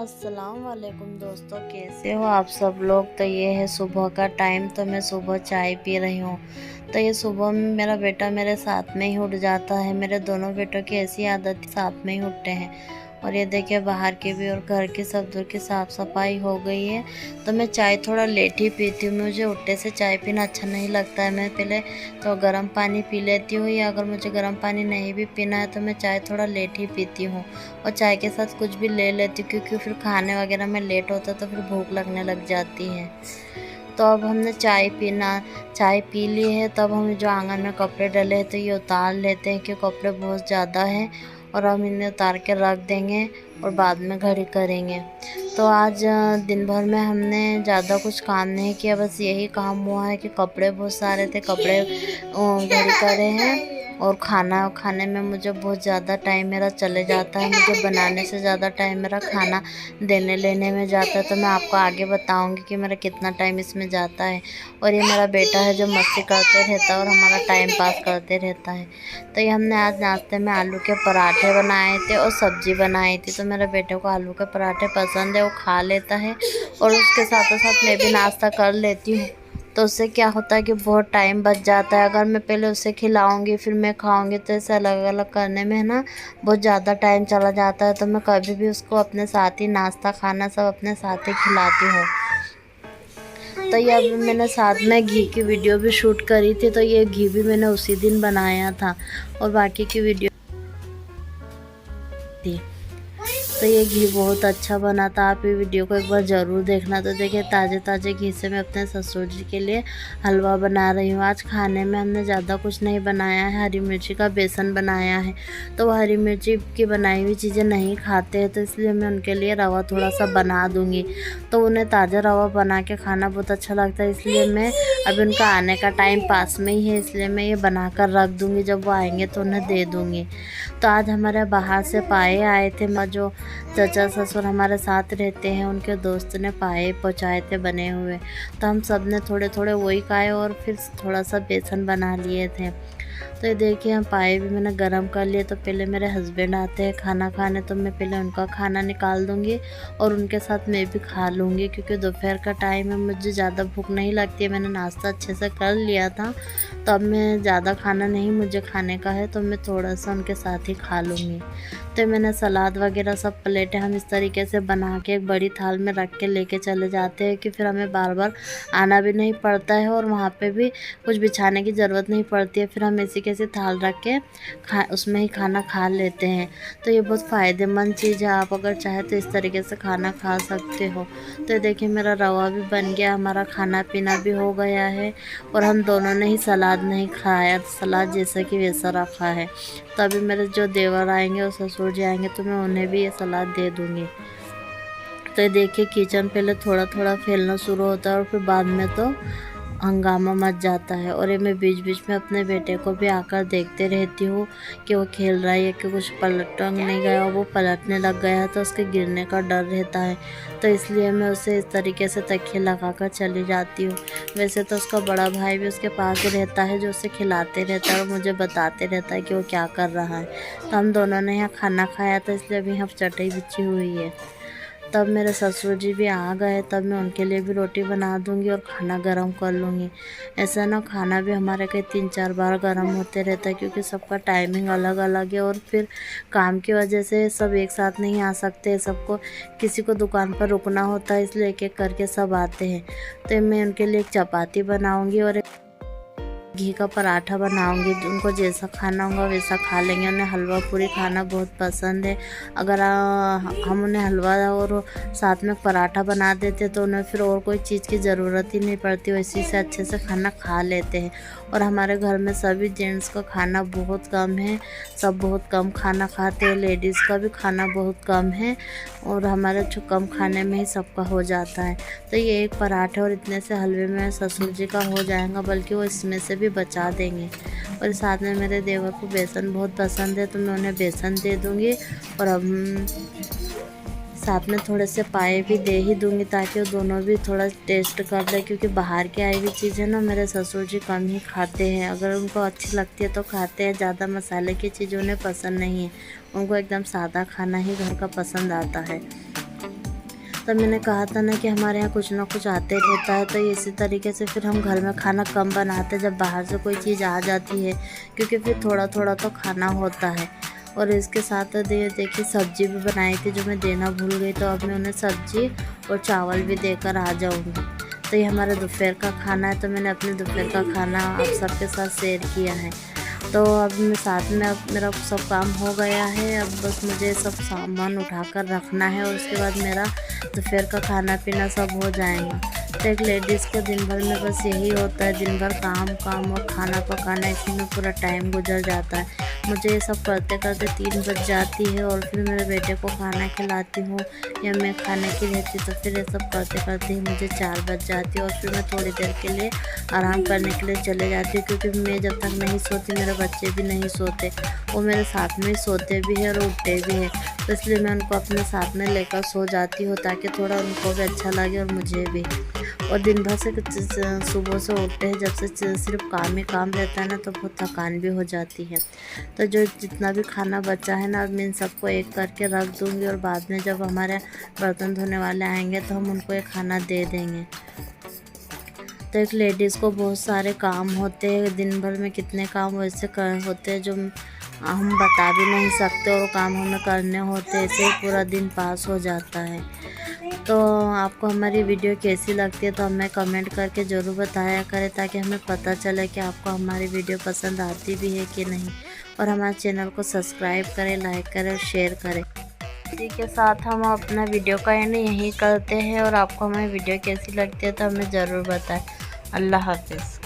अस्सलाम वालेकुम दोस्तों, कैसे हो आप सब लोग। तो ये है सुबह का टाइम। तो मैं सुबह चाय पी रही हूँ। तो ये सुबह में मेरा बेटा मेरे साथ में ही उठ जाता है। मेरे दोनों बेटों की ऐसी आदत साथ में ही उठते हैं। और ये देखिए बाहर की भी और घर की सब दूर की साफ़ सफाई हो गई है। तो मैं चाय थोड़ा लेट ही पीती हूँ। मुझे उठने से चाय पीना अच्छा नहीं लगता है। मैं पहले तो गर्म पानी पी लेती हूँ, या अगर मुझे गर्म पानी नहीं भी पीना है तो मैं चाय थोड़ा लेट ही पीती हूँ। और चाय के साथ कुछ भी ले लेती हूँ, क्योंकि फिर खाने वगैरह में लेट होता है तो फिर भूख लगने लग जाती है। तो अब हमने चाय पी ली है। तब हम जो आंगन में कपड़े डले हैं तो ये उतार लेते हैं, क्योंकि कपड़े बहुत ज़्यादा हैं। और हम इन्हें उतार के रख देंगे और बाद में घड़ी करेंगे। तो आज दिन भर में हमने ज़्यादा कुछ काम नहीं किया, बस यही काम हुआ है कि कपड़े बहुत सारे थे, कपड़े घड़ी करे हैं। और खाने में मुझे बहुत ज़्यादा टाइम मेरा चले जाता है। मुझे बनाने से ज़्यादा टाइम मेरा खाना देने लेने में जाता है। तो मैं आपको आगे बताऊंगी कि मेरा कितना टाइम इसमें जाता है। और ये मेरा बेटा है जो मस्ती करते रहता है और हमारा टाइम पास करते रहता है। तो ये हमने आज नाश्ते में आलू के पराठे बनाए थे और सब्ज़ी बनाई थी। तो मेरे बेटे को आलू के पराठे पसंद है, वो खा लेता है। और उसके साथ साथ मैं भी नाश्ता कर लेती हूँ। तो उससे क्या होता है कि बहुत टाइम बच जाता है। अगर मैं पहले उसे खिलाऊंगी फिर मैं खाऊंगी तो ऐसे अलग अलग करने में ना बहुत ज़्यादा टाइम चला जाता है। तो मैं कभी भी उसको अपने साथ ही नाश्ता खाना सब अपने साथ ही खिलाती हूँ। तो ये अभी मैंने साथ में घी की वीडियो भी शूट करी थी। तो ये घी भी मैंने उसी दिन बनाया था और बाकी की वीडियो थी। तो ये घी बहुत अच्छा बना था। आप ये वीडियो को एक बार ज़रूर देखना। तो देखिए ताज़े ताज़े घी से मैं अपने ससुर जी के लिए हलवा बना रही हूँ। आज खाने में हमने ज़्यादा कुछ नहीं बनाया है, हरी मिर्ची का बेसन बनाया है। तो वो हरी मिर्ची की बनाई हुई चीज़ें नहीं खाते हैं, तो इसलिए मैं उनके लिए रवा थोड़ा सा बना दूँगी। तो उन्हें ताज़ा रवा बना के खाना बहुत अच्छा लगता है, इसलिए मैं अभी उनका आने का टाइम पास में ही है, इसलिए मैं ये बना कर रख दूँगी। जब वो आएँगे तो उन्हें दे दूँगी। तो आज हमारे बाहर से पाए आए थे। जो चाचा ससुर हमारे साथ रहते हैं उनके दोस्त ने पाए पहुँचाए थे बने हुए। तो हम सब ने थोड़े थोड़े वही खाए और फिर थोड़ा सा बेसन बना लिए थे। तो ये देखिए हम पाए भी मैंने गरम कर लिए। तो पहले मेरे हस्बैंड आते हैं खाना खाने, तो मैं पहले उनका खाना निकाल दूंगी और उनके साथ मैं भी खा लूँगी, क्योंकि दोपहर का टाइम है, मुझे ज़्यादा भूख नहीं लगती है। मैंने नाश्ता अच्छे से कर लिया था, तो अब मैं ज़्यादा खाना नहीं मुझे खाने का है, तो मैं थोड़ा सा उनके साथ ही खा लूँगी। तो मैंने सलाद वगैरह सब प्लेटें हम इस तरीके से बना के एक बड़ी थाल में रख के लेके चले जाते हैं, कि फिर हमें बार बार आना भी नहीं पड़ता है और वहाँ पे भी कुछ बिछाने की ज़रूरत नहीं पड़ती है। फिर हम ऐसी कैसी थाल रख के उसमें ही खाना खा लेते हैं। तो ये बहुत फ़ायदेमंद चीज़ है, आप अगर चाहे तो इस तरीके से खाना खा सकते हो। तो देखिए मेरा रवा भी बन गया, हमारा खाना पीना भी हो गया है। और हम दोनों ने ही सलाद नहीं खाया, सलाद जैसा कि वैसा रखा है। तो अभी मेरे जो देवर आएंगे और ससुर जी आएंगे तो मैं उन्हें भी ये सलाद दे दूँगी। तो ये देखिए किचन पहले थोड़ा थोड़ा फैलना शुरू होता है और फिर बाद में तो हंगामा मच जाता है। और ये मैं बीच बीच में अपने बेटे को भी आकर देखते रहती हूँ कि वो खेल रहा है या कि कुछ पलट नहीं गया, और वो पलटने लग गया है तो उसके गिरने का डर रहता है। तो इसलिए मैं उसे इस तरीके से तकिया लगा कर चली जाती हूँ। वैसे तो उसका बड़ा भाई भी उसके पास ही रहता है, जो उसे खिलाते रहता है और मुझे बताते रहता है कि वो क्या कर रहा है। तो हम दोनों ने यहाँ खाना खाया था, इसलिए अभी यहाँ चटाई बिछी हुई है। तब मेरे ससुर जी भी आ गए, तब मैं उनके लिए भी रोटी बना दूंगी और खाना गरम कर लूँगी। ऐसा ना खाना भी हमारे कई 3-4 बार गरम होते रहता है, क्योंकि सबका टाइमिंग अलग अलग है और फिर काम की वजह से सब एक साथ नहीं आ सकते। सबको किसी को दुकान पर रुकना होता है, इसलिए एक एक करके सब आते हैं। तो मैं उनके लिए एक चपाती बनाऊँगी और घी का पराठा बनाऊंगी। उनको जैसा खाना होगा वैसा खा लेंगे। उन्हें हलवा पूरी खाना बहुत पसंद है। अगर हम उन्हें हलवा और साथ में पराठा बना देते तो उन्हें फिर और कोई चीज़ की ज़रूरत ही नहीं पड़ती, वैसे से अच्छे से खाना खा लेते हैं। और हमारे घर में सभी जेंट्स का खाना बहुत कम है, सब बहुत कम खाना खाते हैं। लेडीज़ का भी खाना बहुत कम है और हमारे जो कम खाने में ही सबका हो जाता है। तो ये एक पराठे और इतने से हलवे में ससुर जी का हो जाएगा, बल्कि वो इसमें से भी बचा देंगे। और साथ में मेरे देवर को बेसन बहुत पसंद है, तो मैं उन्हें बेसन दे दूँगी। और अब साथ में थोड़े से पाए भी दे ही दूँगी, ताकि वो दोनों भी थोड़ा टेस्ट कर ले, क्योंकि बाहर की आई हुई चीज़ें ना मेरे ससुर जी कम ही खाते हैं। अगर उनको अच्छी लगती है तो खाते हैं, ज़्यादा मसाले की चीज़ें उन्हें पसंद नहीं है। उनको एकदम सादा खाना ही घर का पसंद आता है। तो मैंने कहा था ना कि हमारे यहाँ कुछ ना कुछ आते रहता है, तो इसी तरीके से फिर हम घर में खाना कम बनाते जब बाहर से कोई चीज़ आ जाती है, क्योंकि फिर थोड़ा थोड़ा तो खाना होता है। और इसके साथ देखिए सब्ज़ी भी बनाई थी जो मैं देना भूल गई, तो अब मैं उन्हें सब्ज़ी और चावल भी देकर आ जाऊँगी। तो ये हमारा दोपहर का खाना है, तो मैंने अपने दोपहर का खाना आप सबके साथ शेयर किया है। तो अब मैं साथ में अब मेरा सब काम हो गया है, अब बस मुझे सब सामान उठाकर रखना है और उसके बाद मेरा दोपहर का खाना पीना सब हो जाएगा। तो एक लेडीज़ को दिन भर में बस यही होता है, दिन भर काम काम और खाना पकाना, इसी में पूरा टाइम गुजर जाता है। मुझे ये सब करते करते 3 बज जाती है और फिर मेरे बेटे को खाना खिलाती हूँ या मैं खाने की रहती, तो फिर ये सब करते करते ही मुझे 4 बज जाती है और फिर मैं थोड़ी देर के लिए आराम करने के लिए चले जाती हूँ, क्योंकि मैं जब तक नहीं सोती मेरे बच्चे भी नहीं सोते, वो मेरे साथ में सोते भी हैं और उठते भी हैं। तो इसलिए मैं उनको अपने साथ में लेकर सो जाती हूँ ताकि थोड़ा उनको भी अच्छा लगे और मुझे भी। और दिन भर से सुबह से उठते हैं जब से सिर्फ काम ही काम रहता है ना, तो बहुत थकान भी हो जाती है। तो जो जितना भी खाना बचा है ना, मैं इन सबको एक करके रख दूँगी और बाद में जब हमारे बर्तन धोने वाले आएंगे तो हम उनको ये खाना दे देंगे। तो एक लेडीज़ को बहुत सारे काम होते हैं, दिन भर में कितने काम वैसे होते हैं जो हम बता भी नहीं सकते, और काम हमें करने होते हैं, ऐसे ही पूरा दिन पास हो जाता है। तो आपको हमारी वीडियो कैसी लगती है तो हमें कमेंट करके ज़रूर बताया करें, ताकि हमें पता चले कि आपको हमारी वीडियो पसंद आती भी है कि नहीं। और हमारे चैनल को सब्सक्राइब करें, लाइक करें और शेयर करें। इसी के साथ हम अपना वीडियो का एंड यहीं करते हैं, और आपको हमारी वीडियो कैसी लगती है तो हमें ज़रूर बताएं। अल्लाह हाफ़िज़।